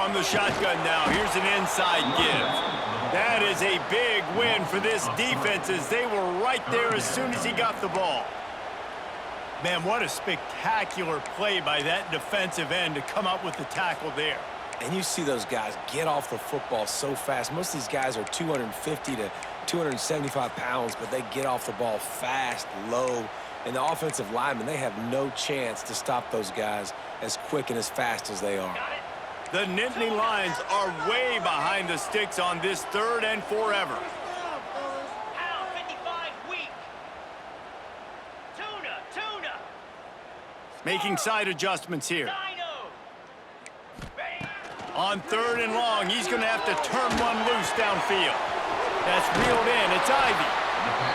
From the shotgun now, here's an inside give. That is a big win for this defense as they were right there as soon as he got the ball. Man, what a spectacular play by that defensive end to come up with the tackle there. And you see those guys get off the football so fast. Most of these guys are 250 to 275 pounds, but they get off the ball fast, low. And the offensive linemen, they have no chance to stop those guys as quick and as fast as they are. The Nittany Lions are way behind the sticks on this 3rd and forever. Making side adjustments here. On 3rd and long, he's going to have to turn one loose downfield. That's reeled in. It's Ivy.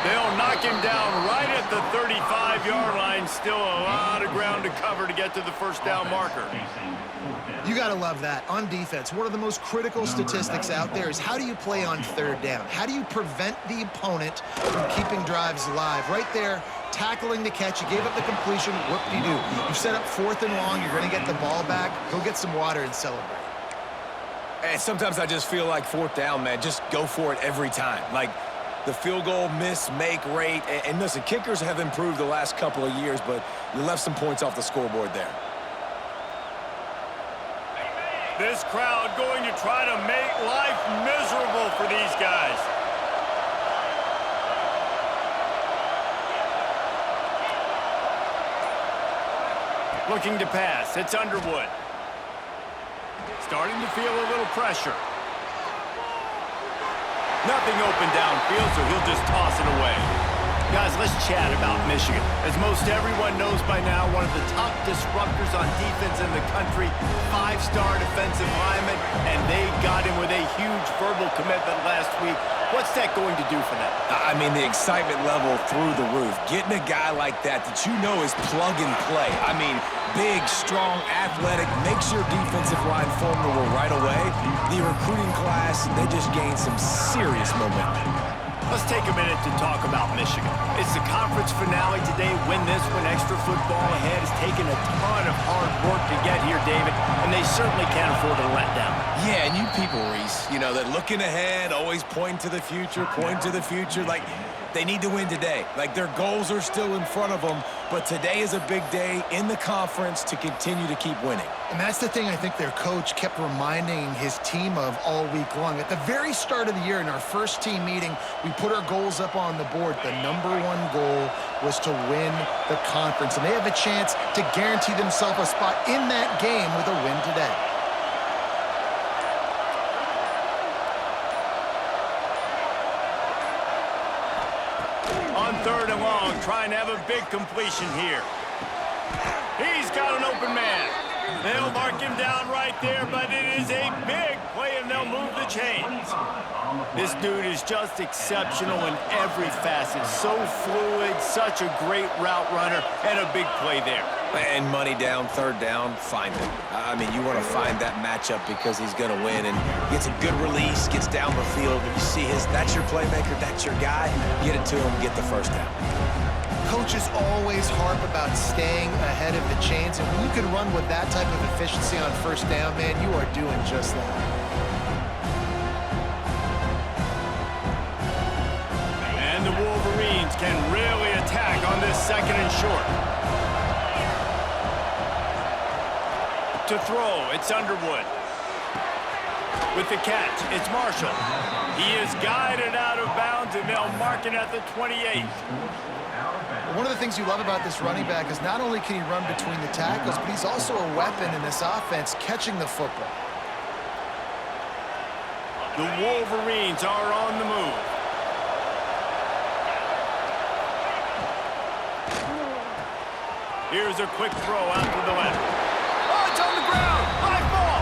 They'll knock him down right at the 35-yard line. Still a lot of ground to cover to get to the first down marker. You got to love that. On defense, one of the most critical statistics out there is how do you play on 3rd down? How do you prevent the opponent from keeping drives alive? Right there, tackling the catch. You gave up the completion. Whoop-de-doo. You set up 4th and long. You're going to get the ball back. Go get some water and celebrate. And sometimes I just feel like 4th down, man, just go for it every time. Like the field goal miss-make rate. And listen, kickers have improved the last couple of years, but you left some points off the scoreboard there. This crowd going to try to make life miserable for these guys. Looking to pass. It's Underwood. Starting to feel a little pressure. Nothing open downfield, so he'll just toss it away. Guys, let's chat about Michigan. As most everyone knows by now, one of the top disruptors on defense in the country, 5-star defensive lineman, and they got him with a huge verbal commitment last week. What's that going to do for them? I mean, the excitement level through the roof. Getting a guy like that you know is plug and play. I mean, big, strong, athletic, makes your defensive line formidable right away. The recruiting class, they just gained some serious momentum. Let's take a minute to talk about Michigan. It's the conference finale today. Win this one. Extra football ahead has taken a ton of hard work to get here, David, and they certainly can't afford to let down. Yeah, and you people, Reese, you know, that looking ahead, always pointing to the future, like, they need to win today. Like, their goals are still in front of them, but today is a big day in the conference to continue to keep winning. And that's the thing I think their coach kept reminding his team of all week long. At the very start of the year in our first team meeting, we put our goals up on the board. The #1 goal was to win the conference, and they have a chance to guarantee themselves a spot in that game with a win today. On 3rd and long, trying to have a big completion here. He's got an open man. They'll mark him down right there, but it is a big play, and they'll move the chains. This dude is just exceptional in every facet. So fluid, such a great route runner, and a big play there. And money down, 3rd down, find him. I mean, you want to find that matchup because he's going to win, and gets a good release, gets down the field. You see that's your playmaker, that's your guy. Get it to him, get the 1st down. Coaches always harp about staying ahead of the chains, and when you can run with that type of efficiency on 1st down, man, you are doing just that. And the Wolverines can really attack on this 2nd and short. To throw, it's Underwood. With the catch, it's Marshall. He is guided out of bounds, and they'll mark it at the 28. One of the things you love about this running back is not only can he run between the tackles, but he's also a weapon in this offense catching the football. The Wolverines are on the move. Here's a quick throw out to the left. Oh, it's on the ground. High ball.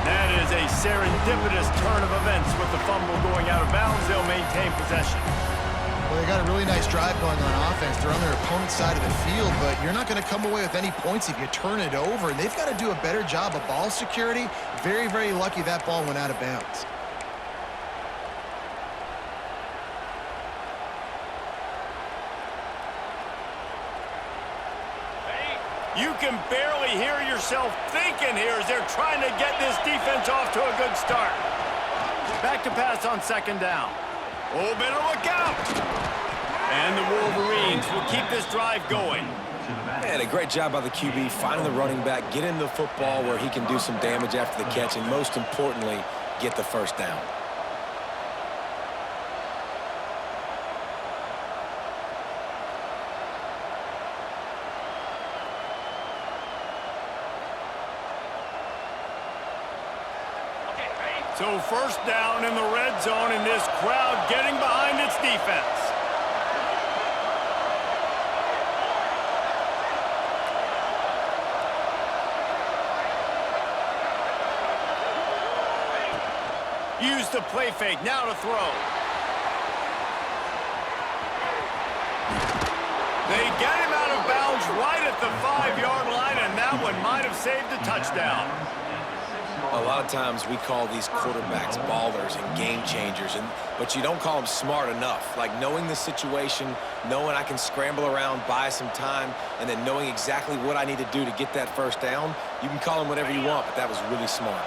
That is a serendipitous turn of events with the fumble going out of bounds. They'll maintain possession. Well, they got a really nice drive going on offense. They're on their opponent's side of the field, but you're not going to come away with any points if you turn it over. And they've got to do a better job of ball security. Very, very lucky that ball went out of bounds. You can barely hear yourself thinking here as they're trying to get this defense off to a good start. Back to pass on second down. Oh, better look out. And the Wolverines will keep this drive going. And a great job by the QB, finding the running back, getting the football where he can do some damage after the catch, and most importantly, get the first down. So first down in the red zone, and this crowd getting behind its defense. Use the play fake, now to throw. They get him out of bounds right at the 5-yard line, and that one might have saved a touchdown. A lot of times we call these quarterbacks ballers and game changers, but you don't call them smart enough. Like knowing the situation, knowing I can scramble around, buy some time, and then knowing exactly what I need to do to get that first down. You can call them whatever you want, but that was really smart.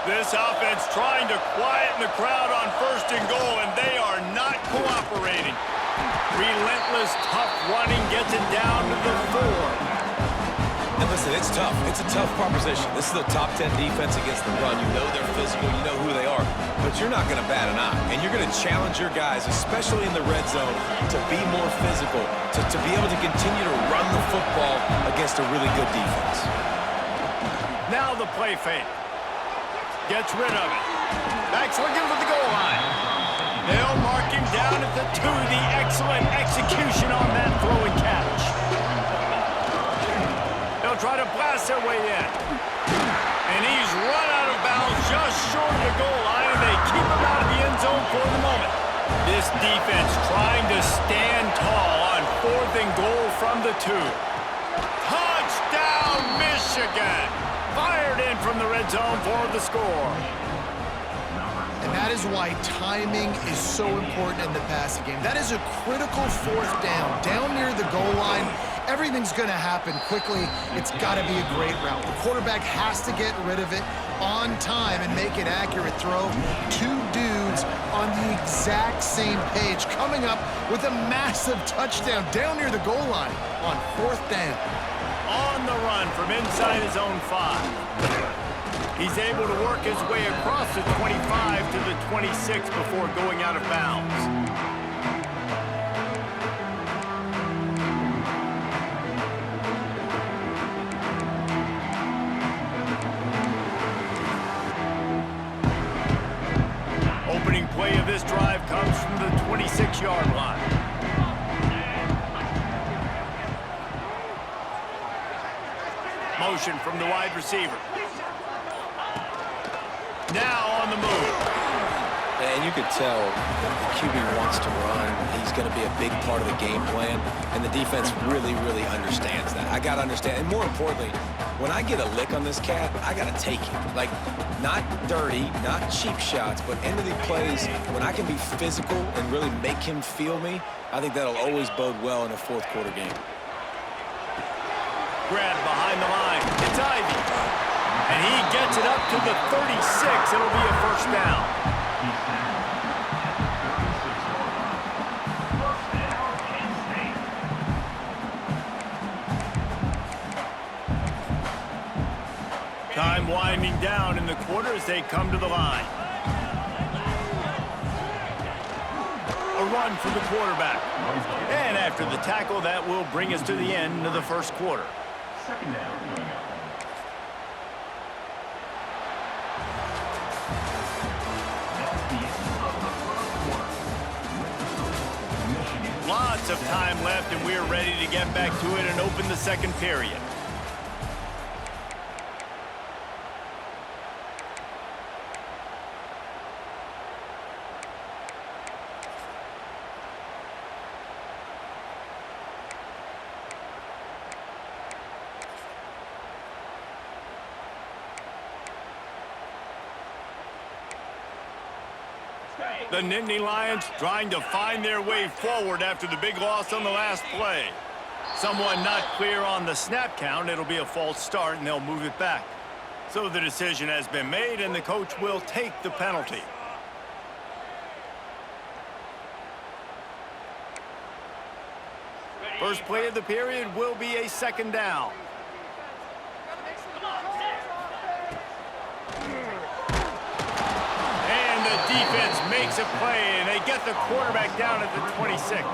This offense trying to quieten the crowd on first and goal, and they are not cooperating. Relentless, tough running gets it down to the 4. And listen, it's tough. It's a tough proposition. This is the top 10 defense against the run. You know they're physical. You know who they are. But you're not going to bat an eye. And you're going to challenge your guys, especially in the red zone, to be more physical, to be able to continue to run the football against a really good defense. Now the play fake. Gets rid of it. Back's looking for the goal line. They'll mark him down at the 2. The excellent execution on that throw and catch. They'll try to blast their way in. And he's run out of bounds just short of the goal line, and they keep him out of the end zone for the moment. This defense trying to stand tall on 4th and goal from the 2. Touchdown, Michigan! Fired in from the red zone for the score. And that is why timing is so important in the passing game. That is a critical 4th down. Down near the goal line, everything's going to happen quickly. It's got to be a great route. The quarterback has to get rid of it on time and make an accurate throw. 2 dudes on the exact same page, coming up with a massive touchdown down near the goal line on 4th down. On the run from inside his own 5. He's able to work his way across the 25 to the 26 before going out of bounds. Opening play of this drive comes from the 26-yard line. Motion from the wide receiver. Now on the move. And you could tell the QB wants to run. He's going to be a big part of the game plan, and the defense really, really understands that. I got to understand, and more importantly, when I get a lick on this cat, I got to take it. Like, not dirty, not cheap shots, but end of the plays, when I can be physical and really make him feel me, I think that'll always bode well in a 4th quarter game. Grab behind the line. It's Ivy. And he gets it up to the 36. It'll be a first down. Time winding down in the quarter as they come to the line. A run for the quarterback. And after the tackle, that will bring us to the end of the first quarter. Second down. Lots of time left, and we're ready to get back to it and open the second period. The Nittany Lions trying to find their way forward after the big loss on the last play. someone not clear on the snap count, it'll be a false start, and they'll move it back. So the decision has been made, and the coach will take the penalty. First play of the period will be a second down. And the defense makes a play, and they get the quarterback down at the 26.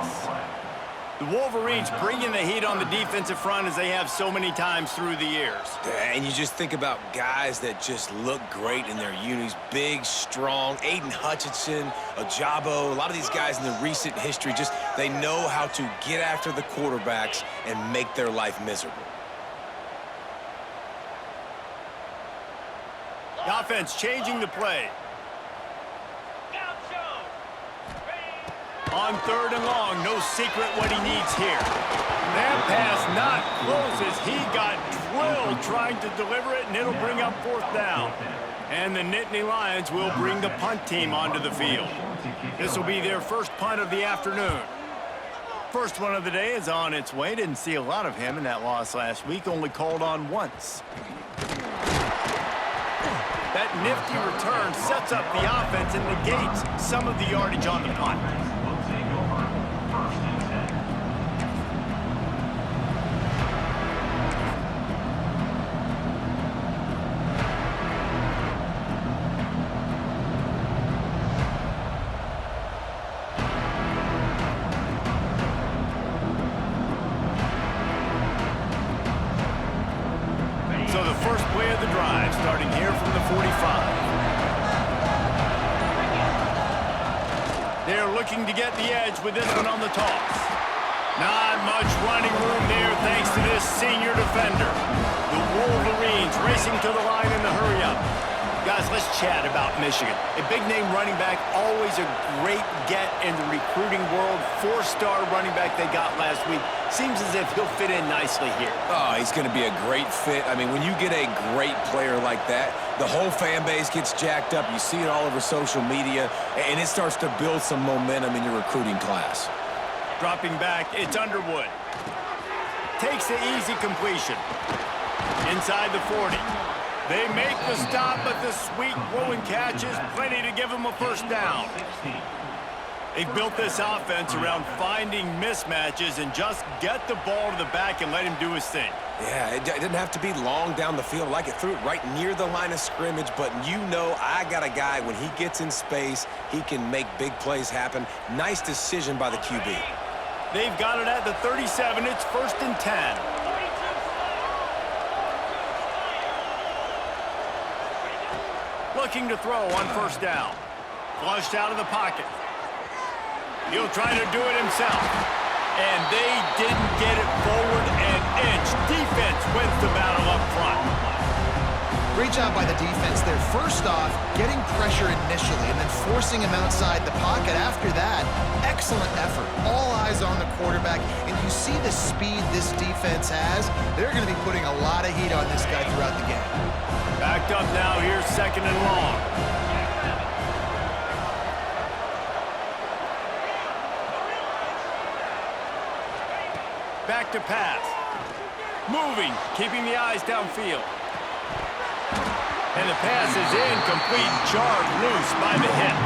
The Wolverines bringing the heat on the defensive front as they have so many times through the years. And you just think about guys that just look great in their unis. Big, strong, Aiden Hutchinson, Ajabo, a lot of these guys in the recent history, just they know how to get after the quarterbacks and make their life miserable. The offense changing the play. On third and long, no secret what he needs here. That pass not close as he got drilled trying to deliver it, and it'll bring up fourth down. And the Nittany Lions will bring the punt team onto the field. This will be their first punt of the afternoon. First one of the day is on its way. Didn't see a lot of him in that loss last week, only called on once. That nifty return sets up the offense and negates some of the yardage on the punt. So the first play of the drive, starting here from the 45. They're looking to get the edge with this one on the toss. Not much running room there thanks to this senior defender. The Wolverines racing to the line in the hurry-up. Guys, let's chat about Michigan. A big-name running back, always a great get in the recruiting world. Four-star running back they got last week. Seems as if he'll fit in nicely here. Oh, he's going to be a great fit. I mean, when you get a great player like that, the whole fan base gets jacked up. You see it all over social media, and it starts to build some momentum in your recruiting class. Dropping back, it's Underwood. Takes the easy completion. Inside the 40. They make the stop, but the sweet rolling catch is plenty to give them a first down. They've built this offense around finding mismatches and just get the ball to the back and let him do his thing. Yeah, it didn't have to be long down the field. Like it threw it right near the line of scrimmage, but you know I got a guy, when he gets in space, he can make big plays happen. Nice decision by the QB. They've got it at the 37. It's 1st and 10. Looking to throw on first down. Flushed out of the pocket. He'll try to do it himself. And they didn't get it forward an inch. Defense wins the battle up front. Great job by the defense there. First off, getting pressure initially and then forcing him outside the pocket. After that, excellent effort. All eyes on the quarterback. And you see the speed this defense has. They're going to be putting a lot of heat on this guy throughout the game. Backed up now. Here's 2nd and long. Back to pass. Moving, keeping the eyes downfield. And the pass is incomplete, jarred loose by the hip.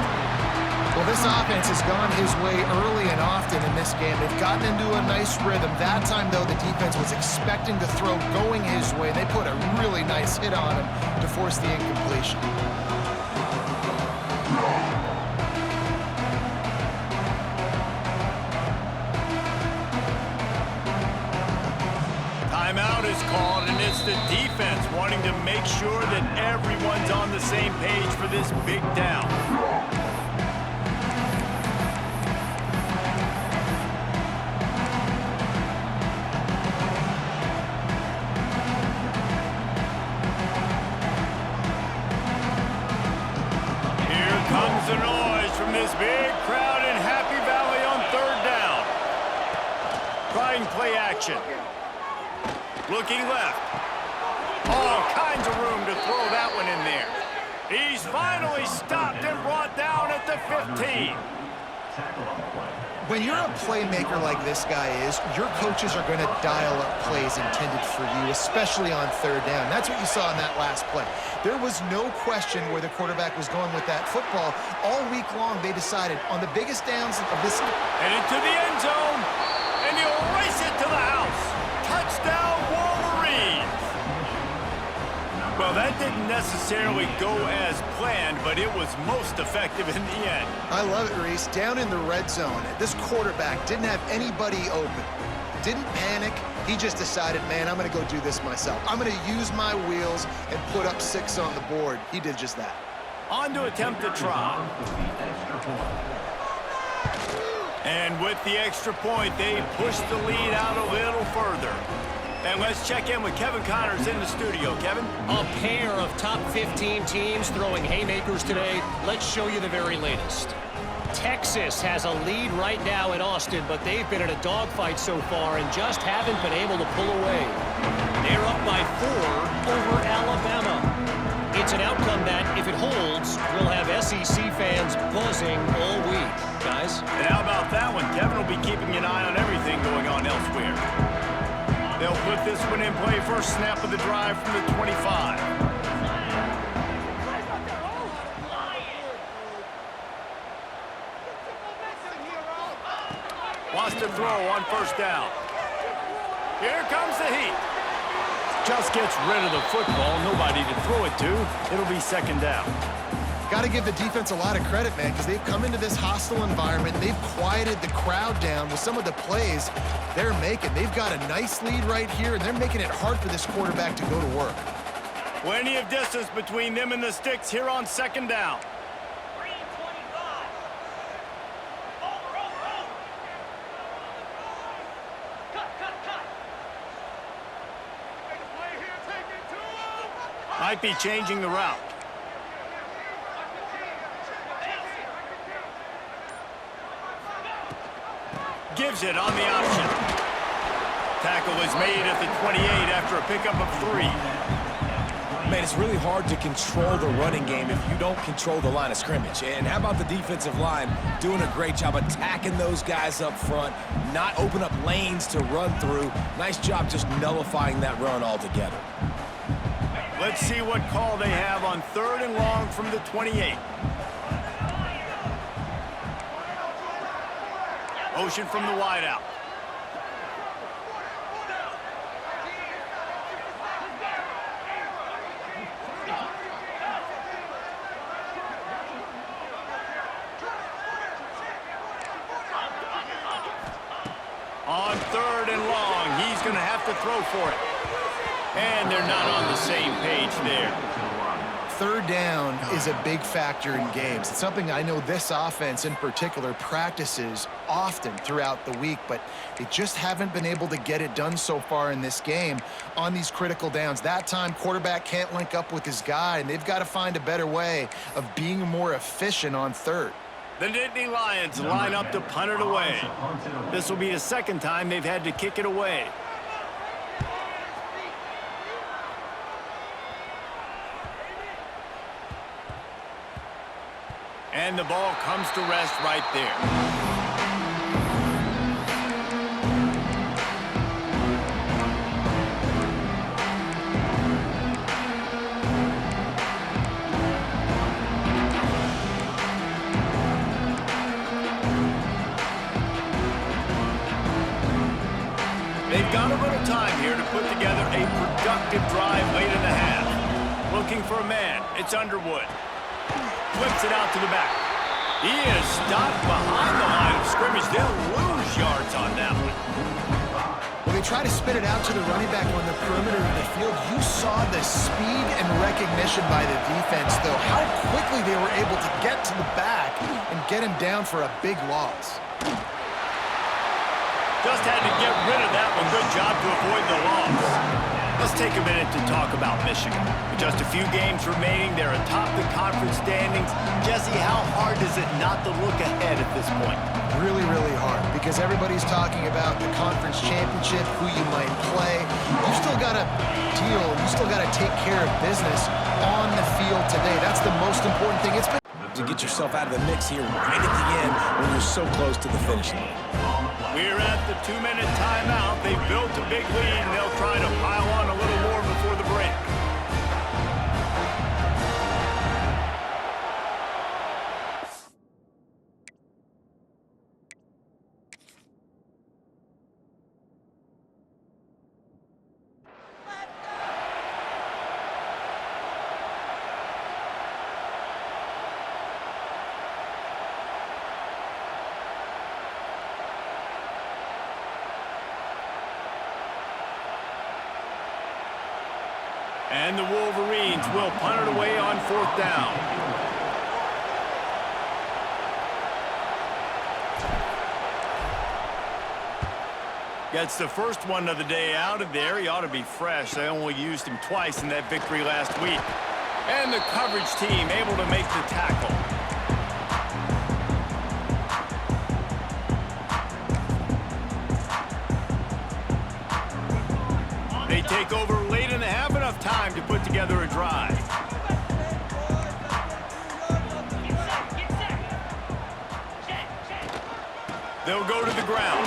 Well, this offense has gone his way early and often in this game. They've gotten into a nice rhythm. That time, though, the defense was expecting to throw going his way. They put a really nice hit on him to force the incompletion. Timeout is called, and it's the defense wanting to make sure that everyone's on the same page for this big down. Here comes the noise from this big crowd in Happy Valley on 3rd down. Trying play action. Looking left. All kinds of room to throw that one in there. He's finally stopped and brought down at the 15. When you're a playmaker like this guy is, your coaches are going to dial up plays intended for you, especially on third down. That's what you saw in that last play. There was no question where the quarterback was going with that football. All week long, they decided on the biggest downs of this. And into the end zone, and he'll race it to the house. Touchdown, Wolverines! Well, that didn't necessarily go as planned, but it was most effective in the end. I love it, Reese. Down in the red zone, this quarterback didn't have anybody open. Didn't panic. He just decided, man, I'm going to go do this myself. I'm going to use my wheels and put up 6 on the board. He did just that. On to attempt the try. And with the extra point, they push the lead out a little further. And let's check in with Kevin Connors in the studio. Kevin? A pair of top 15 teams throwing haymakers today. Let's show you the very latest. Texas has a lead right now in Austin, but they've been in a dogfight so far and just haven't been able to pull away. They're up by 4 over Alabama. It's an outcome that, if it holds, will have SEC fans buzzing all week. Guys? And how about that one? Kevin will be keeping an eye on everything going on elsewhere. They'll put this one in play. First snap of the drive from the 25. Wants to throw on first down. Here comes the heat. Just gets rid of the football. Nobody to throw it to. It'll be second down. Got to give the defense a lot of credit, man, because they've come into this hostile environment. They've quieted the crowd down with some of the plays they're making. They've got a nice lead right here, and they're making it hard for this quarterback to go to work. Plenty of distance between them and the sticks here on second down. Might be changing the route. Gives it on the option. Tackle is made at the 28 after a pickup of 3. Man, it's really hard to control the running game if you don't control the line of scrimmage. And how about the defensive line doing a great job attacking those guys up front, not open up lanes to run through. Nice job just nullifying that run altogether. Let's see what call they have on 3rd and long from the 28. Motion from the wideout. On 3rd and long, he's going to have to throw for it. And they're not on the same page there. 3rd down is a big factor in games. It's something I know this offense in particular practices often throughout the week, but they just haven't been able to get it done so far in this game on these critical downs. That time, quarterback can't link up with his guy, and they've got to find a better way of being more efficient on 3rd. The Nittany Lions line up to punt it away. This will be the second time they've had to kick it away. And the ball comes to rest right there. They've got a little time here to put together a productive drive late in the half. Looking for a man. It's Underwood. Flips it out to the back. He is stopped behind the line of scrimmage. They'll lose yards on that one. Well, they try to spit it out to the running back on the perimeter of the field. You saw the speed and recognition by the defense, though. How quickly they were able to get to the back and get him down for a big loss. Just had to get rid of that one. Good job to avoid the loss. Let's take a minute to talk about Michigan. With just a few games remaining, they're atop the conference standings. Jesse, how hard is it not to look ahead at this point? Really, really hard, because everybody's talking about the conference championship, who you might play. You still got to deal, you still got to take care of business on the field today. That's the most important thing. It's been to get yourself out of the mix here right at the end when you're so close to the finish line. We're at the 2-minute timeout. They've built a big lead, and they'll try to pile on a little more before the break. And the Wolverines will punt it away on 4th down. Gets the first one of the day out of there. He ought to be fresh. They only used him twice in that victory last week. And the coverage team able to make the tackle. They take over late in the half, enough time to put together a drive. They'll go to the ground.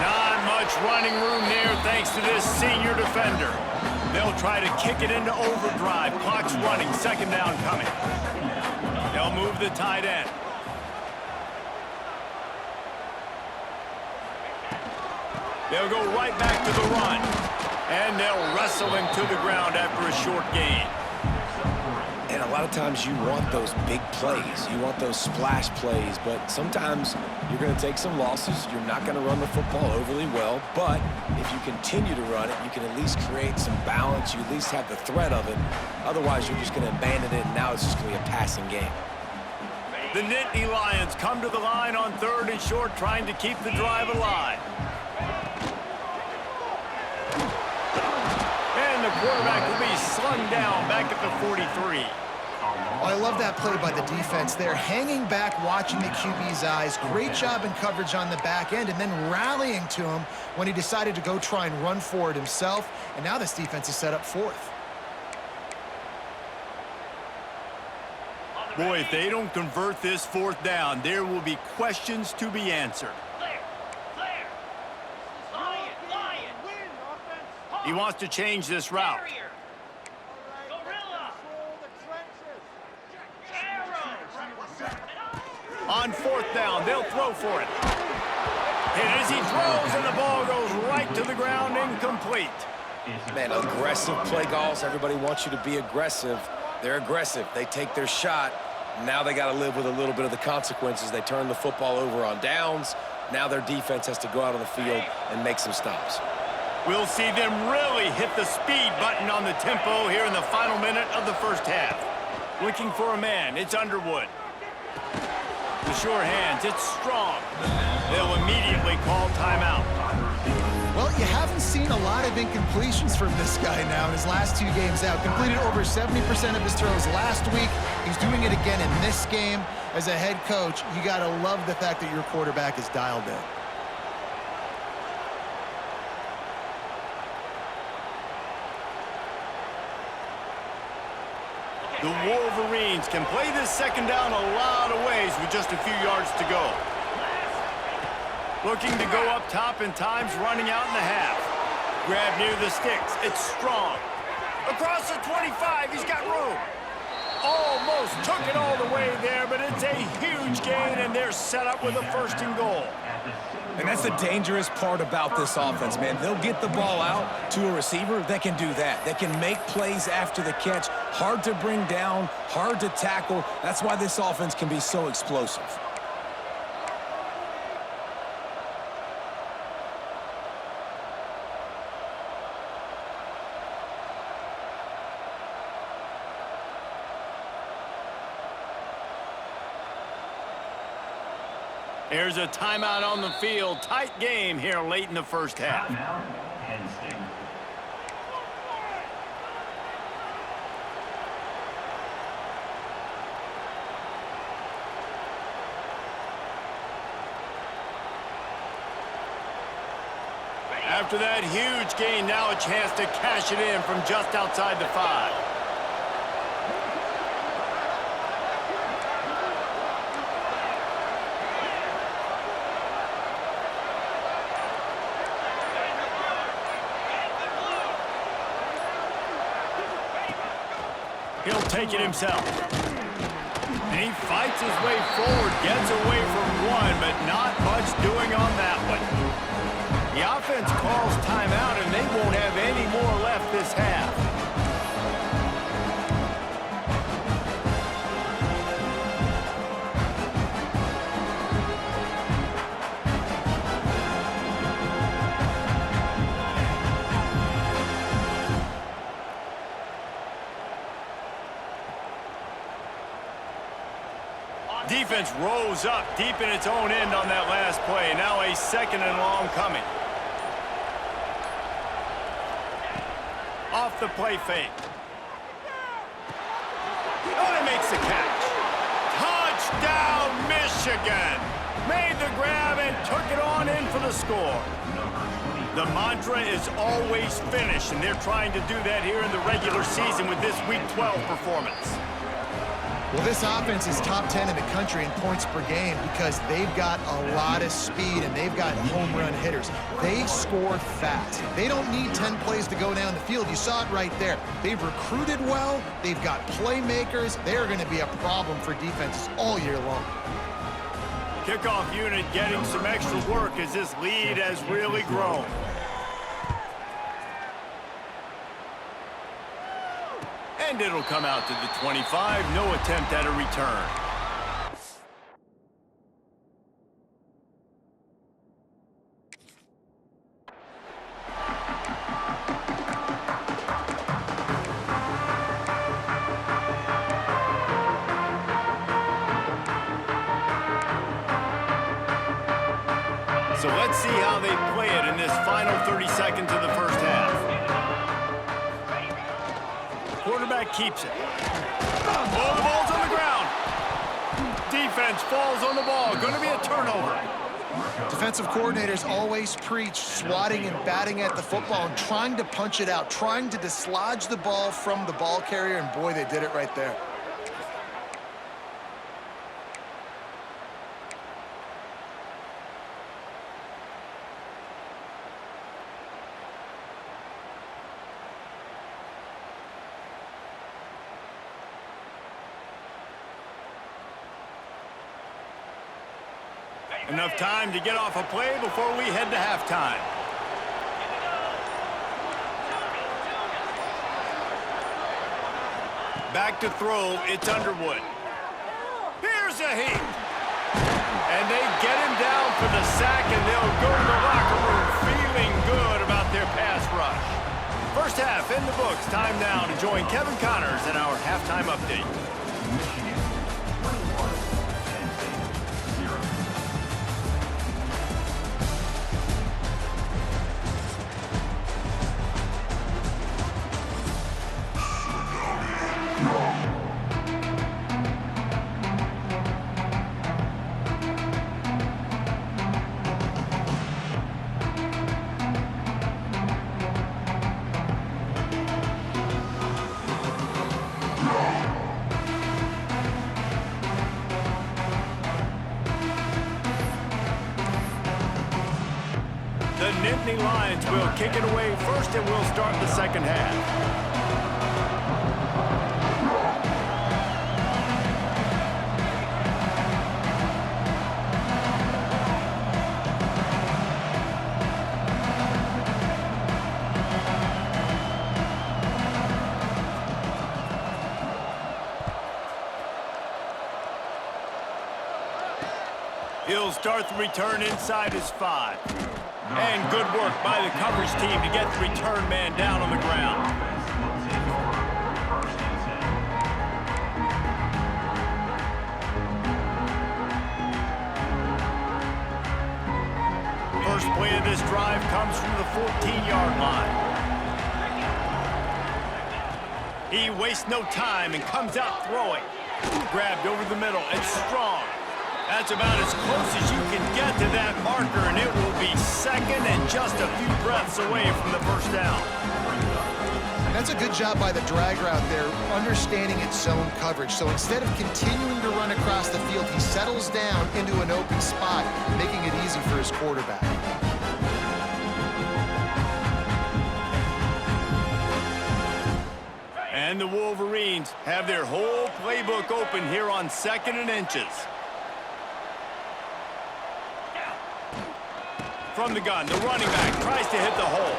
Not much running room there thanks to this senior defender. They'll try to kick it into overdrive. Clock's running, 2nd down coming. They'll move the tight end. They'll go right back to the run. And they'll wrestle him to the ground after a short gain. And a lot of times you want those big plays. You want those splash plays. But sometimes you're going to take some losses. You're not going to run the football overly well. But if you continue to run it, you can at least create some balance. You at least have the threat of it. Otherwise, you're just going to abandon it, and now it's just going to be a passing game. The Nittany Lions come to the line on 3rd and short, trying to keep the drive alive. The quarterback will be slung down back at the 43. Oh, I love that play by the defense there. Hanging back, watching the QB's eyes. Great job in coverage on the back end, and then rallying to him when he decided to go try and run for it himself. And now this defense is set up 4th. Boy, if they don't convert this 4th down, there will be questions to be answered. He wants to change this route. On 4th down, they'll throw for it. And as he throws, and the ball goes right to the ground, incomplete. Man, aggressive play calls. Everybody wants you to be aggressive. They're aggressive. They take their shot. Now they got to live with a little bit of the consequences. They turn the football over on downs. Now their defense has to go out on the field and make some stops. We'll see them really hit the speed button on the tempo here in the final minute of the 1st half. Looking for a man, it's Underwood. The sure hands, it's Strong. They'll immediately call timeout. Well, you haven't seen a lot of incompletions from this guy now in his last 2 games out. Completed over 70% of his throws last week. He's doing it again in this game. As a head coach, you got to love the fact that your quarterback is dialed in. The Wolverines can play this 2nd down a lot of ways with just a few yards to go. Looking to go up top, and time's running out in the half. Grab near the sticks. It's Strong. Across the 25, he's got room. Almost took it all the way there, but it's a huge gain, and they're set up with a 1st and goal. And that's the dangerous part about this offense, man. They'll get the ball out to a receiver. They can do that. They can make plays after the catch. Hard to bring down, hard to tackle. That's why this offense can be so explosive. There's a timeout on the field. Tight game here late in the 1st half. After that huge gain, now a chance to cash it in from just outside the 5. He'll take it himself. And he fights his way forward, gets away from one, but not much doing on that one. The offense calls timeout, and they won't have any more left this half. Defense rose up deep in its own end on that last play. Now a 2nd and long coming. Off the play fake. Oh, he makes the catch. Touchdown, Michigan. Made the grab and took it on in for the score. The mantra is always finish, and they're trying to do that here in the regular season with this Week 12 performance. Well, this offense is top 10 in the country in points per game because they've got a lot of speed and they've got home run hitters. They score fast. They don't need 10 plays to go down the field. You saw it right there. They've recruited well. They've got playmakers. They're going to be a problem for defenses all year long. Kickoff unit getting some extra work as this lead has really grown. And it'll come out to the 25. No attempt at a return. So let's see how they play it in this final 30 seconds of the first half. Quarterback keeps it. Oh, the ball's on the ground. Defense falls on the ball. Going to be a turnover. Defensive coordinators always preach swatting and batting at the football and trying to punch it out, trying to dislodge the ball from the ball carrier, and boy, they did it right there. Enough time to get off a play before we head to halftime. Back to throw, it's Underwood. Here's a heat. And they get him down for the sack, and they'll go to the locker room feeling good about their pass rush. First half in the books. Time now to join Kevin Connors in our halftime update. The Nittany Lions will kick it away first, and we'll start the second half. He'll start the return inside his 5. And good work by the coverage team to get the return man down on the ground. First play of this drive comes from the 14-yard line. He wastes no time and comes out throwing. Grabbed over the middle and strong. That's about as close as you can get to that marker, and it will be second and just a few breaths away from the first down. That's a good job by the drag route there, understanding its zone coverage. So instead of continuing to run across the field, he settles down into an open spot, making it easy for his quarterback. And And the Wolverines have their whole playbook open here on 2nd and inches. From the gun, the running back tries to hit the hole.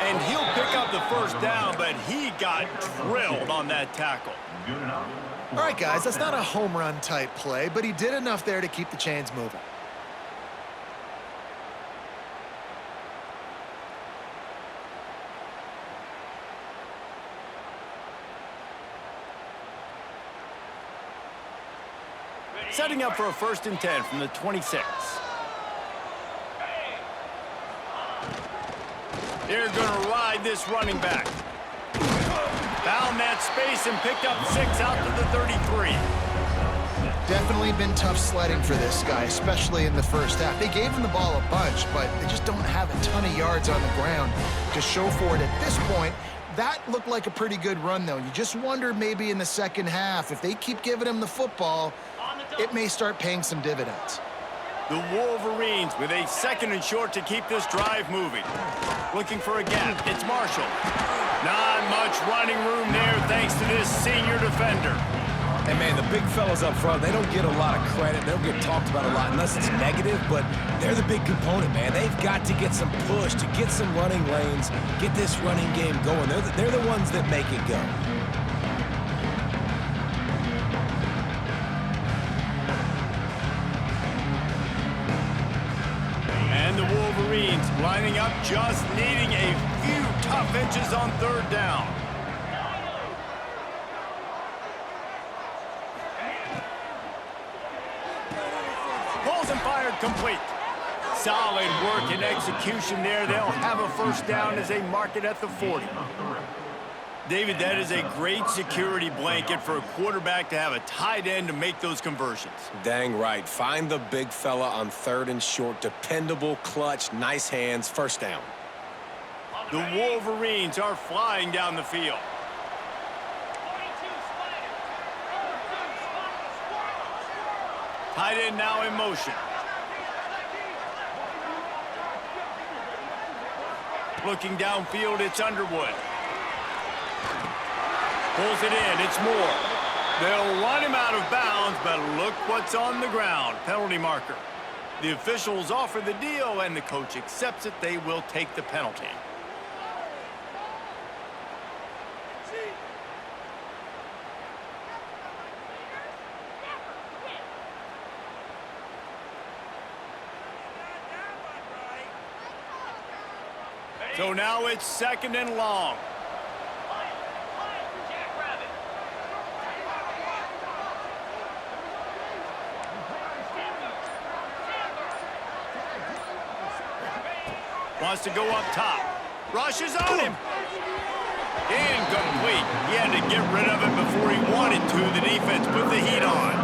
And he'll pick up the first down, but he got drilled on that tackle. All right, guys, that's not a home run type play, but he did enough there to keep the chains moving. Setting up for a 1st and 10 from the 26. They're going to ride this running back. Found that space and picked up 6 out to the 33. Definitely been tough sledding for this guy, especially in the first half. They gave him the ball a bunch, but they just don't have a ton of yards on the ground to show for it at this point. That looked like a pretty good run, though. You just wonder maybe in the second half, if they keep giving him the football, it may start paying some dividends. The Wolverines with a 2nd and short to keep this drive moving. Looking for a gap. It's Marshall. Not much running room there thanks to this senior defender. And, man, the big fellas up front, they don't get a lot of credit. They don't get talked about a lot unless it's negative, but they're the big component, man. They've got to get some push, to get some running lanes, get this running game going. They're the ones that make it go. And the Wolverines lining up, just needing a few tough inches on 3rd down. Pulls and fired complete. Solid work and execution there. They'll have a 1st down as they mark it at the 40. David, that is a great security blanket for a quarterback to have a tight end to make those conversions. Dang right. Find the big fella on 3rd and short. Dependable, clutch, nice hands, 1st down. The Wolverines are flying down the field. Tight end now in motion. Looking downfield, it's Underwood. Pulls it in, it's Moore. They'll run him out of bounds, but look what's on the ground. Penalty marker. The officials offer the deal, and the coach accepts it. They will take the penalty. So now it's 2nd and long. Wants to go up top. Rushes on him. Incomplete. He had to get rid of it before he wanted to. The defense put the heat on.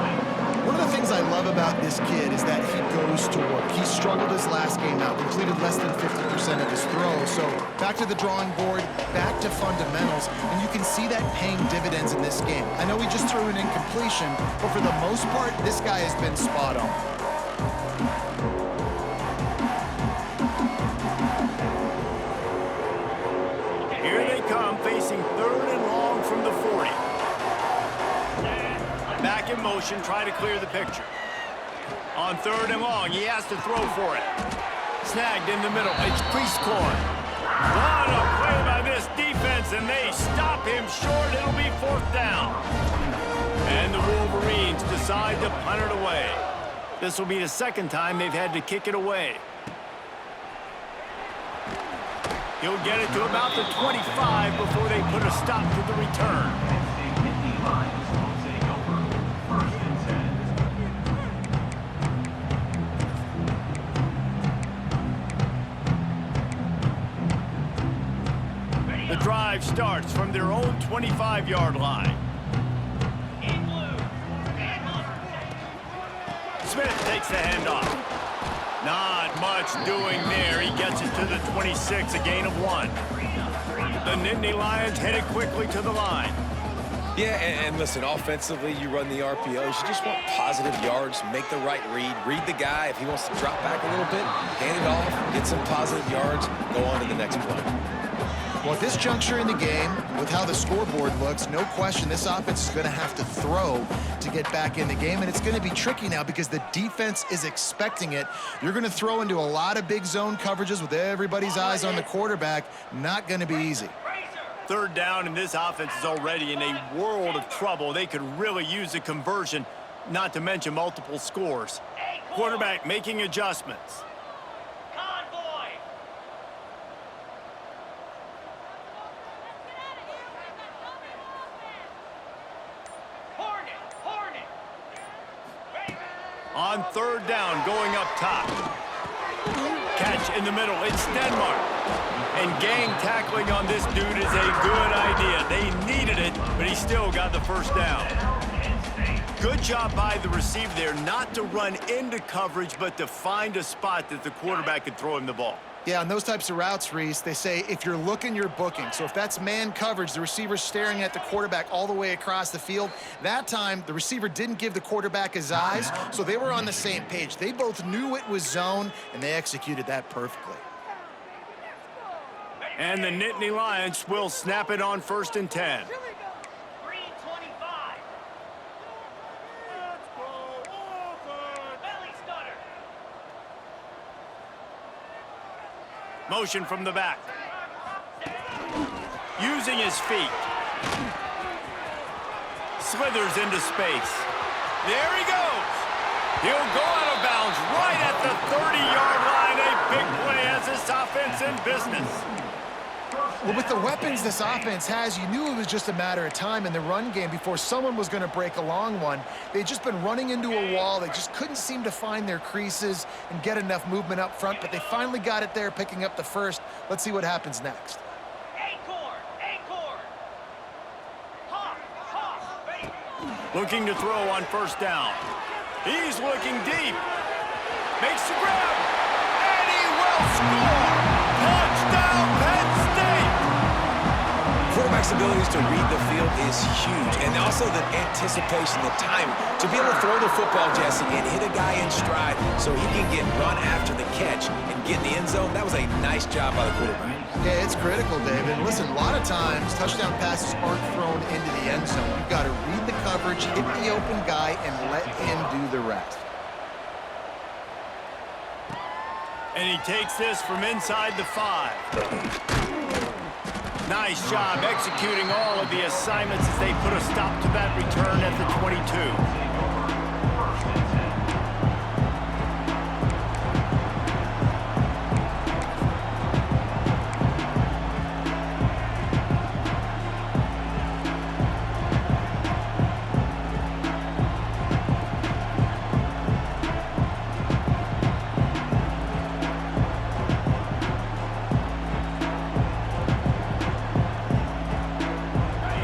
One of the things I love about this kid is that he goes to work. He struggled his last game out, completed less than 50% of his throws. So back to the drawing board, back to fundamentals, and you can see that paying dividends in this game. I know he just threw an incompletion, but for the most part, this guy has been spot on. Here they come, facing 3rd and long from the 40. Back in motion, try to clear the picture. On 3rd and long, he has to throw for it. Snagged in the middle, it's Prieskorn. What a play by this defense, and they stop him short. It'll be 4th down. And the Wolverines decide to punt it away. This will be the 2nd time they've had to kick it away. He'll get it to about the 25 before they put a stop to the return. The drive starts from their own 25-yard line. Smith takes the handoff. Not much doing there. He gets it to the 26, a gain of 1. The Nittany Lions headed quickly to the line. Yeah, and listen, offensively, you run the RPOs. You just want positive yards, make the right read the guy. If he wants to drop back a little bit, hand it off, get some positive yards, go on to the next play. Well, at this juncture in the game, with how the scoreboard looks, no question this offense is going to have to throw to get back in the game, and it's going to be tricky now because the defense is expecting it. You're going to throw into a lot of big zone coverages with everybody's eyes on the quarterback. Not going to be easy. Third down, and this offense is already in a world of trouble. They could really use a conversion, not to mention multiple scores. Quarterback making adjustments. On third down, going up top. Catch in the middle. It's Denmark. And gang tackling on this dude is a good idea. They needed it, but he still got the first down. Good job by the receiver there not to run into coverage, but to find a spot that the quarterback could throw him the ball. Yeah, on those types of routes, Reese, they say if you're looking, you're booking. So if that's man coverage, the receiver's staring at the quarterback all the way across the field. That time, the receiver didn't give the quarterback his eyes, so they were on the same page. They both knew it was zone, and they executed that perfectly. And the Nittany Lions will snap it on 1st and 10. Motion from the back. Using his feet. Slithers into space. There he goes. He'll go out of bounds right at the 30-yard line. A big play as this offense in business. Well, with the weapons this offense has, you knew it was just a matter of time in the run game before someone was going to break a long one. They'd just been running into a wall. They just couldn't seem to find their creases and get enough movement up front, but they finally got it there, picking up the first. Let's see what happens next. Looking to throw on 1st down. He's looking deep. Makes the grab. And he will score. Touchdown, Penn State. Quarterback's abilities to read the field is huge. And also the anticipation, the time to be able to throw the football, Jesse, and hit a guy in stride so he can get run after the catch and get in the end zone. That was a nice job by the quarterback. Yeah, it's critical, David. Listen, a lot of times touchdown passes aren't thrown into the end zone. You've got to read the coverage, hit the open guy, and let him do the rest. And he takes this from inside the 5. Nice job executing all of the assignments as they put a stop to that return at the 22.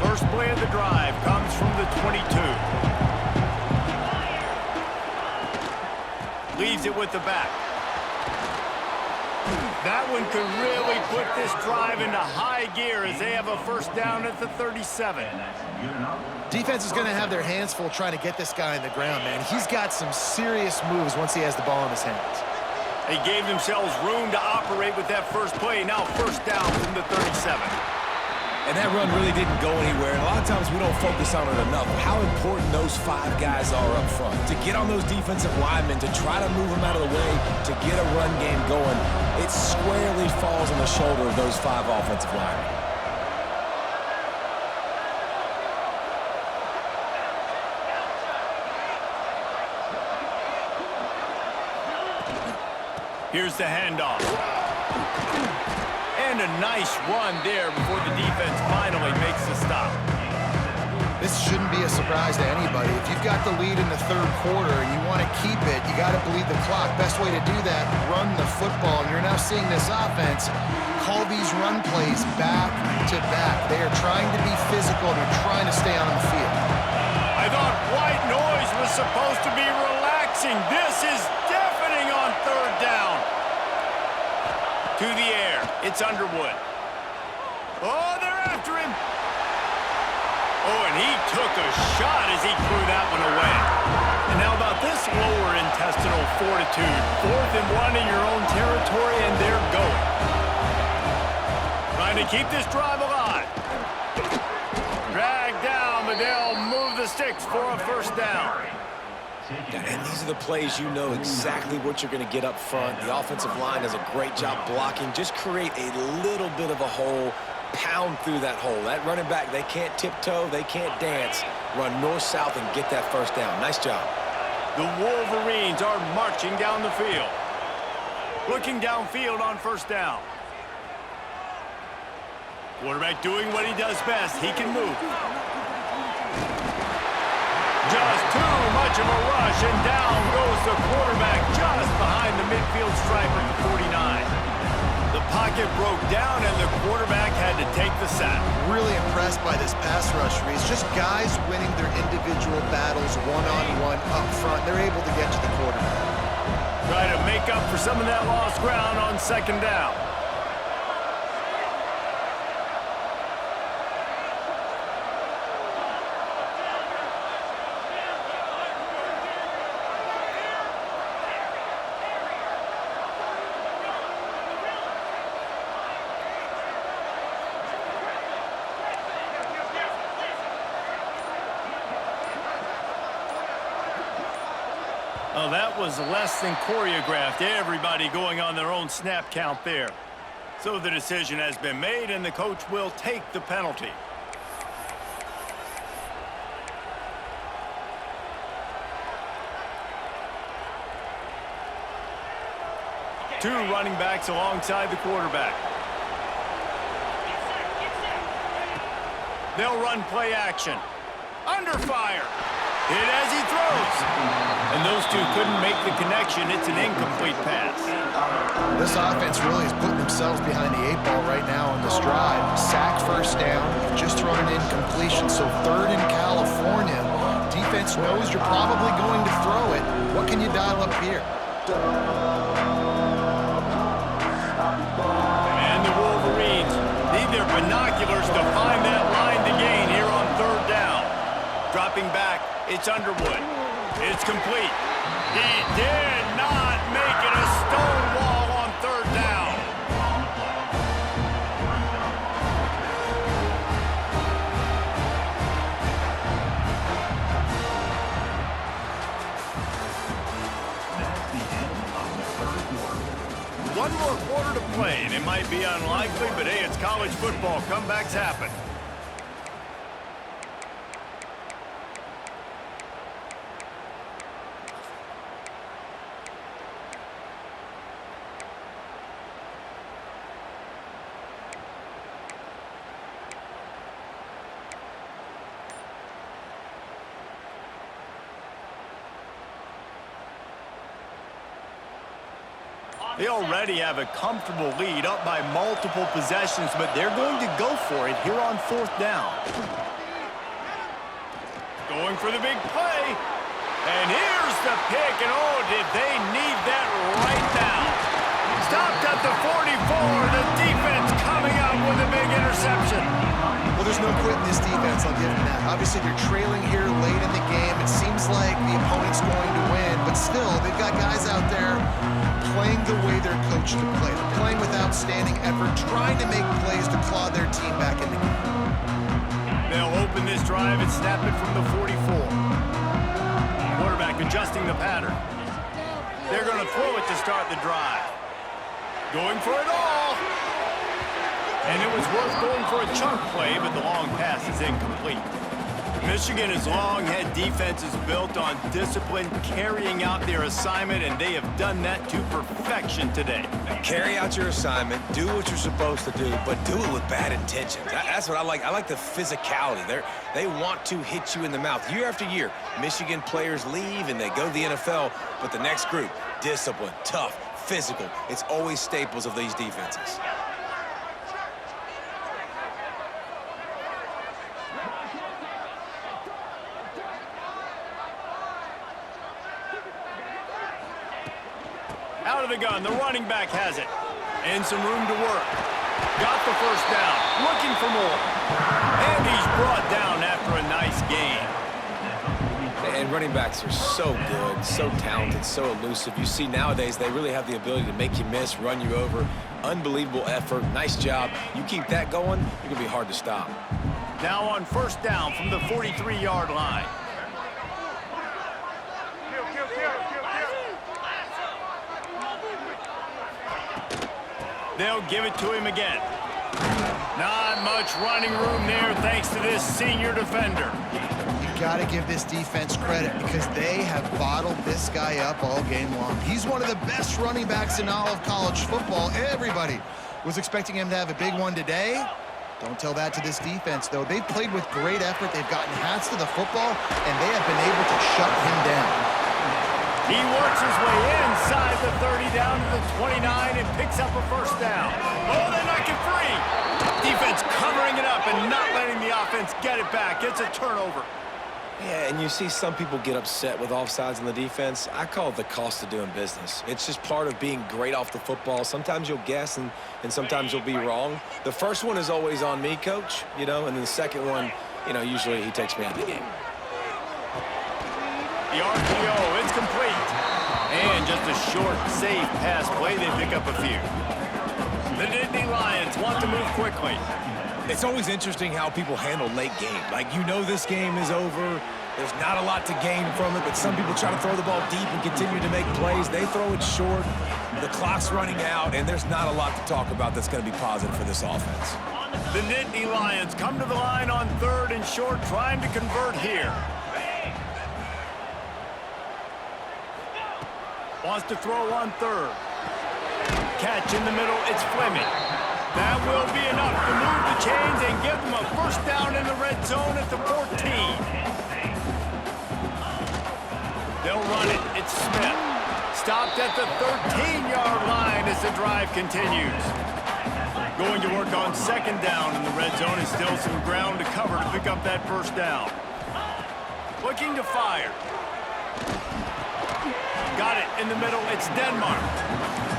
First play of the drive comes from the 22. Leaves it with the back. That one could really put this drive into high gear as they have a first down at the 37. Defense is going to have their hands full trying to get this guy on the ground, man. He's got some serious moves once he has the ball in his hands. They gave themselves room to operate with that first play. Now first down from the 37. And that run really didn't go anywhere. And a lot of times we don't focus on it enough. How important those 5 guys are up front. To get on those defensive linemen, to try to move them out of the way, to get a run game going, it squarely falls on the shoulder of those 5 offensive linemen. Here's the handoff. And a nice run there before the defense finally makes the stop. This shouldn't be a surprise to anybody. If you've got the lead in the third quarter and you want to keep it, you got to bleed the clock. Best way to do that, run the football. And you're now seeing this offense call these run plays back to back. They are trying to be physical. They're trying to stay on the field. I thought white noise was supposed to be relaxing. This is deafening on third down. To the air. It's Underwood. Oh, they're after him. Oh, and he took a shot as he threw that one away. And how about this lower intestinal fortitude? 4th and 1 in your own territory, and they're going. Right Trying to keep this drive alive. Dragged down, but they'll move the sticks for a first down. And these are the plays you know exactly what you're going to get up front. The offensive line does a great job blocking. Just create a little bit of a hole, pound through that hole. That running back, they can't tiptoe, they can't dance. Run north-south and get that first down. Nice job. The Wolverines are marching down the field. Looking downfield on first down. Quarterback doing what he does best. He can move. Just too much of a rush, and down goes the quarterback just behind the midfield stripe of the 49. The pocket broke down, and the quarterback had to take the sack. Really impressed by this pass rush, Reese. Just guys winning their individual battles one-on-one up front. They're able to get to the quarterback. Try to make up for some of that lost ground on second down. Oh, that was less than choreographed. Everybody going on their own snap count there. So the decision has been made, and the coach will take the penalty. Two running backs alongside the quarterback. They'll run play action. Under fire. Hit as he throws. And those two couldn't make the connection. It's an incomplete pass. This offense really is putting themselves behind the 8 ball right now on this drive. Sack first down. You've just thrown an incompletion, so third in California. Defense knows you're probably going to throw it. What can you dial up here? And the Wolverines need their binoculars to find that line to gain here on third down. Dropping back, it's Underwood. It's complete. He did not make it a stone wall on third down. One more quarter to play, and it might be unlikely, but hey, it's college football. Comebacks happen. They already have a comfortable lead up by multiple possessions, but they're going to go for it here on fourth down. Going for the big play. And here's the pick, and oh, did they need that right now. Stopped at the 44, the defense coming up with a big interception. Well, there's no quit in this defense, I'll give them that. Obviously, they're trailing here late in the game. It seems like the opponent's going to win, but still, they've got guys out there playing the way they're coached to play. They're playing with outstanding effort, trying to make plays to claw their team back in the game. They'll open this drive and snap it from the 44. Quarterback adjusting the pattern. They're going to throw it to start the drive. Going for it all. And it was worth going for a chunk play, but the long pass is incomplete. Michigan has long had defenses built on discipline, carrying out their assignment, and they have done that to perfection today. Carry out your assignment, do what you're supposed to do, but do it with bad intentions. That's what I like. I like the physicality. They want to hit you in the mouth. Year after year, Michigan players leave and they go to the NFL, but the next group, discipline, tough, physical. It's always staples of these defenses. Out of the gun, the running back has it. And some room to work. Got the first down, looking for more. And he's brought down after a nice gain. And running backs are so good, so talented, so elusive. You see nowadays they really have the ability to make you miss, run you over. Unbelievable effort. Nice job. You keep that going, you're going to be hard to stop. Now on first down from the 43-yard line. They'll give it to him again. Not much running room there thanks to this senior defender. You got to give this defense credit because they have bottled this guy up all game long. He's one of the best running backs in all of college football. Everybody was expecting him to have a big one today. Don't tell that to this defense, though. They've played with great effort. They've gotten hats to the football, and they have been able to shut him down. He works his way inside the 30 down to the 29 and picks up a first down. Oh, they knock it free. Defense covering it up and not letting the offense get it back. It's a turnover. Yeah, and you see some people get upset with offsides in the defense. I call it the cost of doing business. It's just part of being great off the football. Sometimes you'll guess and sometimes you'll be wrong. The first one is always on me, Coach, and then the second one, usually he takes me out of the game. The RPO, it's complete. And just a short, safe pass play. They pick up a few. The Nittany Lions want to move quickly. It's always interesting how people handle late game. Like, this game is over. There's not a lot to gain from it, but some people try to throw the ball deep and continue to make plays. They throw it short. The clock's running out, and there's not a lot to talk about that's going to be positive for this offense. The Nittany Lions come to the line on 3rd and short, trying to convert here. Wants to throw on 3rd. Catch in the middle, it's Fleming. That will be enough to move the chains and give them a first down in the red zone at the 14. They'll run it, it's Smith. Stopped at the 13-yard line as the drive continues. Going to work on 2nd down in the red zone and still some ground to cover to pick up that first down. Looking to fire. Got it in the middle, it's Denmark.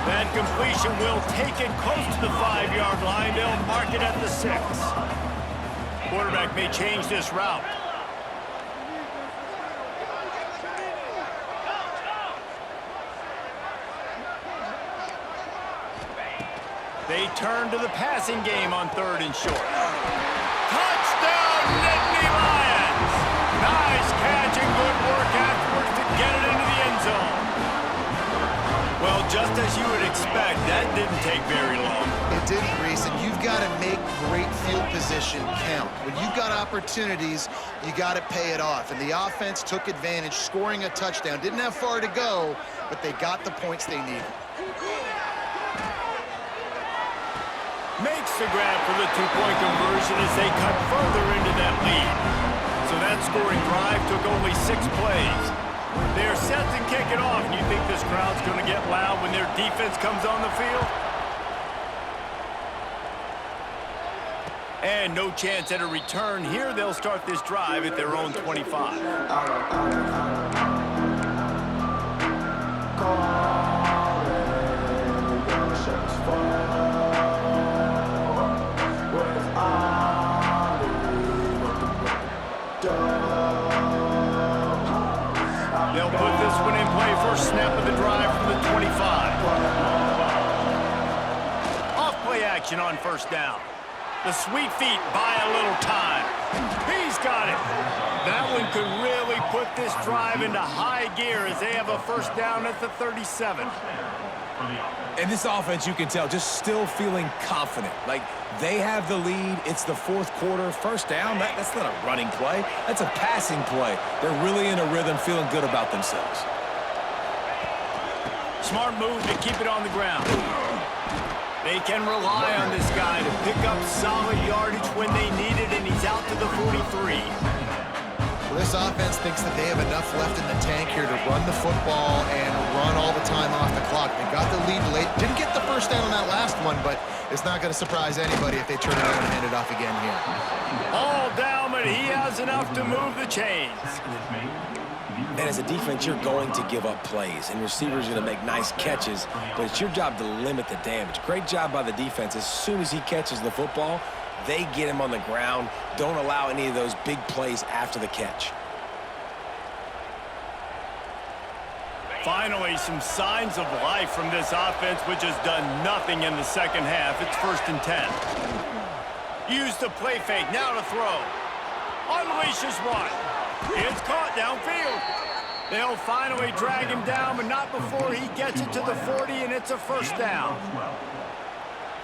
That completion will take it close to the 5-yard line. They'll mark it at the 6. Quarterback may change this route. They turn to the passing game on 3rd and short. Touchdown, Nittany Lions! Nice catch and good work afterwards to get it into the end zone. Well, just as you would expect, that didn't take very long. It didn't, Reese, and you've got to make great field position count. When you've got opportunities, you got to pay it off. And the offense took advantage, scoring a touchdown. Didn't have far to go, but they got the points they needed. Makes the grab for the 2-point conversion as they cut further into that lead. So that scoring drive took only 6 plays. They're set to kick it off. And you think this crowd's going to get loud when their defense comes on the field? And no chance at a return here. They'll start this drive at their own 25. They'll put this one in play. First snap of the drive from the 25. Off play action on first down. The sweet feet buy a little time. He's got it. That one could really put this drive into high gear as they have a first down at the 37. And this offense, you can tell, just still feeling confident. Like, they have the lead. It's the 4th quarter. First down, that's not a running play. That's a passing play. They're really in a rhythm, feeling good about themselves. Smart move to keep it on the ground. They can rely on this guy to pick up solid yardage when they need it, and he's out to the 43. Well, this offense thinks that they have enough left in the tank here to run the football and run all the time off the clock. They got the lead late. Didn't get the first down on that last one, but it's not going to surprise anybody if they turn it around and hand it off again here. All down, but he has enough to move the chains. And as a defense, you're going to give up plays, and receivers are going to make nice catches, but it's your job to limit the damage. Great job by the defense. As soon as he catches the football, they get him on the ground. Don't allow any of those big plays after the catch. Finally, some signs of life from this offense, which has done nothing in the second half. It's 1st and 10. Use the play fake, now to throw. Unleashes one. It's caught downfield. They'll finally drag him down, but not before he gets it to the 40, and it's a 1st down.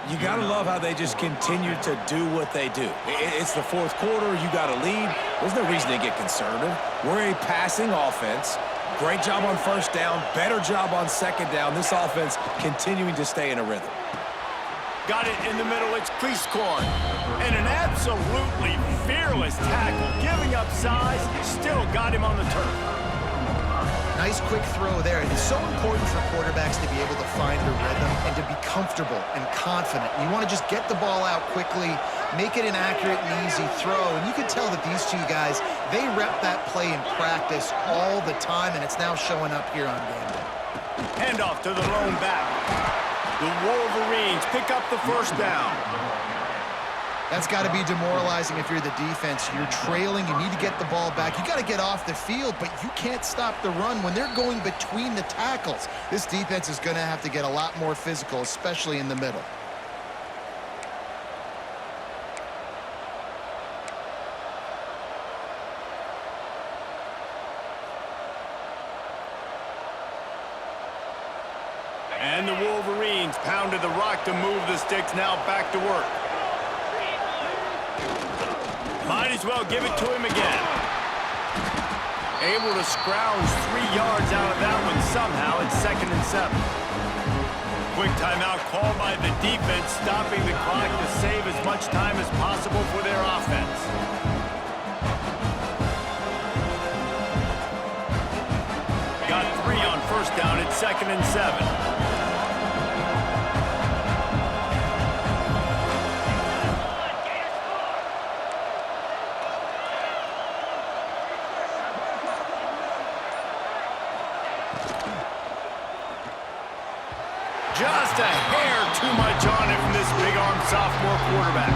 You got to love how they just continue to do what they do. It's the 4th quarter. You got a lead. There's no reason to get conservative. We're a passing offense. Great job on 1st down. Better job on 2nd down. This offense continuing to stay in a rhythm. Got it in the middle. It's Cleasecorn. And an absolutely fearless tackle. Giving up size. Still got him on the turf. Nice quick throw there. It's so important for quarterbacks to be able to find a rhythm and to be comfortable and confident. You want to just get the ball out quickly, make it an accurate and easy throw. And you can tell that these two guys, they rep that play in practice all the time, and it's now showing up here on game day. Handoff to the lone back. The Wolverines pick up the 1st down. That's got to be demoralizing if you're the defense. You're trailing. You need to get the ball back. You got to get off the field, but you can't stop the run when they're going between the tackles. This defense is going to have to get a lot more physical, especially in the middle. And the Wolverines pounded the rock to move the sticks. Now back to work. Might as well give it to him again. Able to scrounge 3 yards out of that one somehow. It's 2nd and 7. Quick timeout called by the defense, stopping the clock to save as much time as possible for their offense. Got 3 on 1st down. It's 2nd and 7. Just a hair too much on it from this big-arm sophomore quarterback.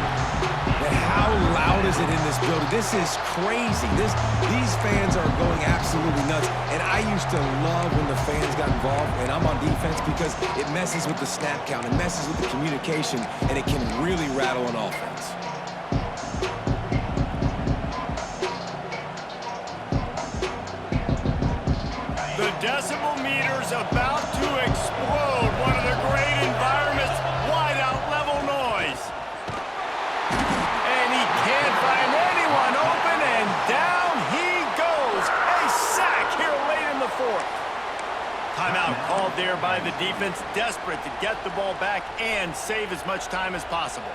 But how loud is it in this building? This is crazy. These fans are going absolutely nuts. And I used to love when the fans got involved, and I'm on defense, because it messes with the snap count, it messes with the communication, and it can really rattle an offense. The decibel meter's about to explode. One of the great environments, wide-out level noise. And he can't find anyone open, and down he goes. A sack here late in the 4th. Timeout called there by the defense, desperate to get the ball back and save as much time as possible.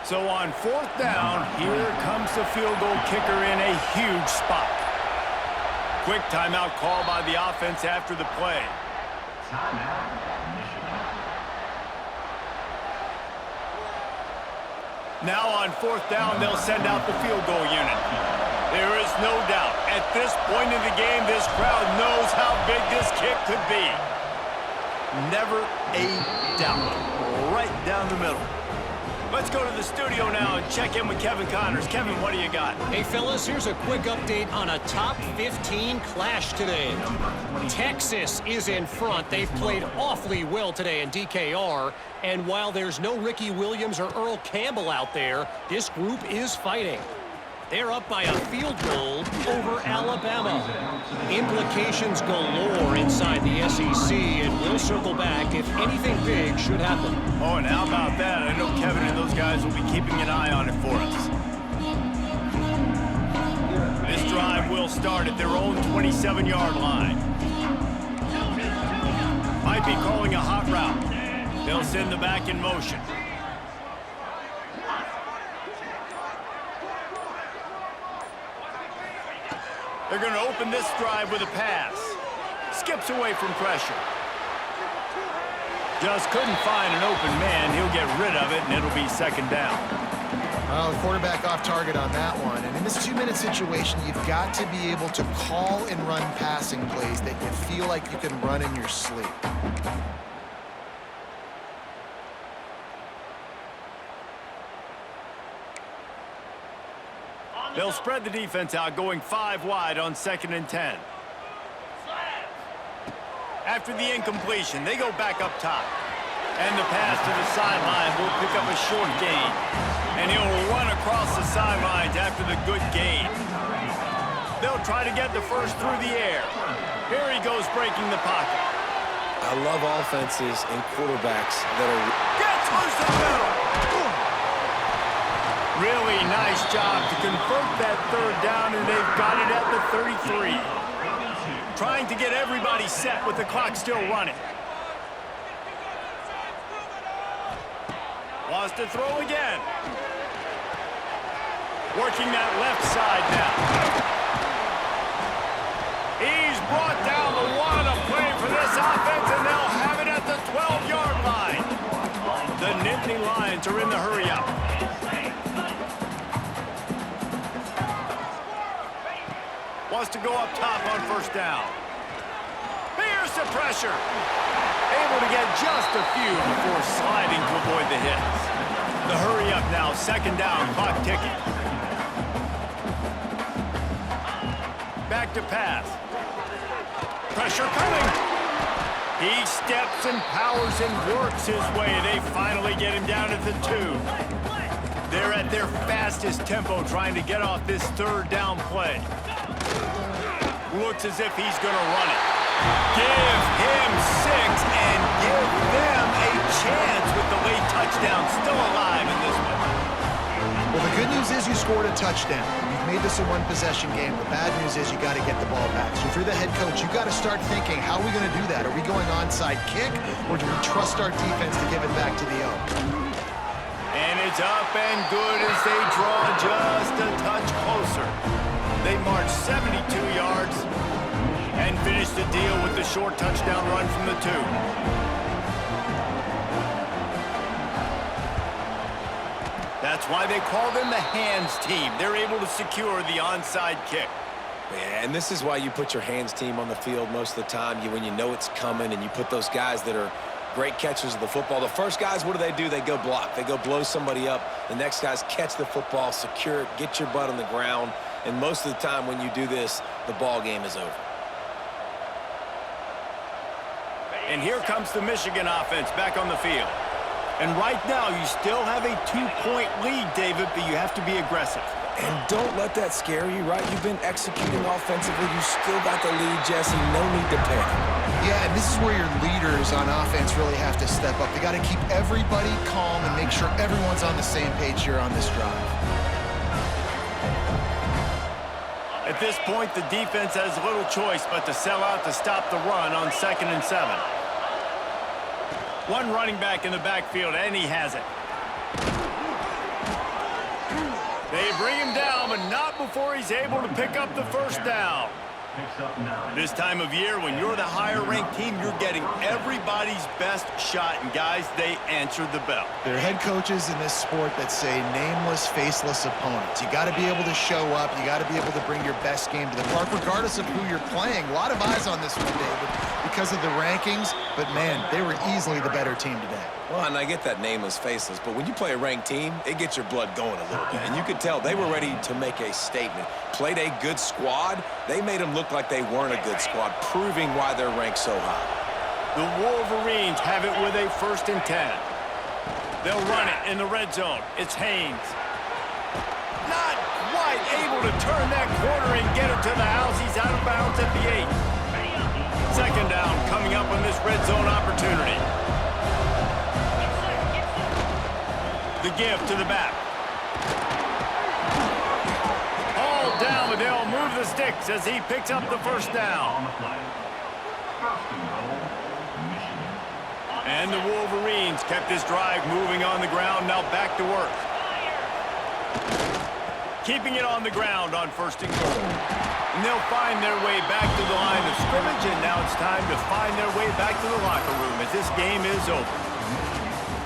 So on 4th down, here comes the field goal kicker in a huge spot. Quick timeout call by the offense after the play. Now on 4th down, they'll send out the field goal unit. There is no doubt, at this point in the game, this crowd knows how big this kick could be. Never a doubt. Right down the middle. Let's go to the studio now and check in with Kevin Connors. Kevin, what do you got? Hey, fellas, here's a quick update on a top 15 clash today. Texas is in front. They've played awfully well today in DKR. And while there's no Ricky Williams or Earl Campbell out there, this group is fighting. They're up by a field goal over Alabama. Implications galore inside the SEC, and we'll circle back if anything big should happen. Oh, and how about that? I know Kevin and those guys will be keeping an eye on it for us. This drive will start at their own 27-yard line. Might be calling a hot route. They'll send the back in motion. They're going to open this drive with a pass. Skips away from pressure. Just couldn't find an open man. He'll get rid of it, and it'll be 2nd down. Well, the quarterback off target on that one. And in this 2-minute situation, you've got to be able to call and run passing plays that you feel like you can run in your sleep. They'll spread the defense out, going 5 wide on 2nd and 10. After the incompletion, they go back up top. And the pass to the sideline will pick up a short gain. And he'll run across the sidelines after the good gain. They'll try to get the first through the air. Here he goes breaking the pocket. I love offenses and quarterbacks that are... Gets first to the middle. Really nice job to convert that 3rd down, and they've got it at the 33. Trying to get everybody set with the clock still running. Wants to throw again. Working that left side now. He's brought down the one. A play for this offense, and they'll have it at the 12-yard line. The Nittany Lions are in the hurry-up. Wants to go up top on 1st down. Here's the pressure. Able to get just a few before sliding to avoid the hits. The hurry up now, 2nd down, clock ticking. Back to pass. Pressure coming. He steps and powers and works his way. They finally get him down at the 2. They're at their fastest tempo trying to get off this 3rd down play. Looks as if he's going to run it. Give him 6 and give them a chance with the late touchdown still alive in this one. Well, the good news is you scored a touchdown. You've made this a one-possession game. The bad news is you got to get the ball back. So if you're the head coach, you got to start thinking, how are we going to do that? Are we going onside kick, or do we trust our defense to give it back to the O? And it's up and good as they draw just a touch closer. They march 72 yards and finish the deal with the short touchdown run from the 2. That's why they call them the hands team. They're able to secure the onside kick. Yeah, and this is why you put your hands team on the field most of the time. When you know it's coming, and you put those guys that are great catchers of the football. The first guys, what do? They go block. They go blow somebody up. The next guys catch the football, secure it, get your butt on the ground. And most of the time when you do this, the ball game is over. And here comes the Michigan offense back on the field. And right now, you still have a 2-point lead, David, but you have to be aggressive. And don't let that scare you, right? You've been executing offensively. You still got the lead, Jesse. No need to panic. Yeah, and this is where your leaders on offense really have to step up. They got to keep everybody calm and make sure everyone's on the same page here on this drive. At this point, the defense has little choice but to sell out to stop the run on 2nd and 7. One running back in the backfield, and he has it. They bring him down, but not before he's able to pick up the 1st down. This time of year, when you're the higher-ranked team, you're getting everybody's best shot, and guys, they answered the bell. There are head coaches in this sport that say nameless, faceless opponents. You got to be able to show up. You got to be able to bring your best game to the park, regardless of who you're playing. A lot of eyes on this one, David, because of the rankings, but man, they were easily the better team today. Well, and I get that nameless, faceless, but when you play a ranked team, it gets your blood going a little bit. And you could tell they were ready to make a statement. Played a good squad. They made them look like they weren't a good squad, proving why they're ranked so high. The Wolverines have it with a 1st and 10. They'll run it in the red zone. It's Haynes. Not quite able to turn that corner and get it to the house. He's out of bounds at the 8. 2nd down coming up on this red zone opportunity. The give to the back. All down, but they'll move the sticks as he picks up the 1st down. And the Wolverines kept this drive moving on the ground, now back to work. Keeping it on the ground on 1st and goal. And they'll find their way back to the line of scrimmage, and now it's time to find their way back to the locker room as this game is over.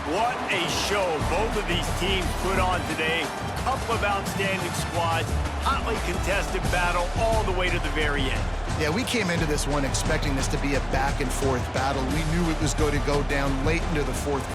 What a show both of these teams put on today. Couple of outstanding squads, hotly contested battle all the way to the very end. Yeah, we came into this one expecting this to be a back-and-forth battle. We knew it was going to go down late into the fourth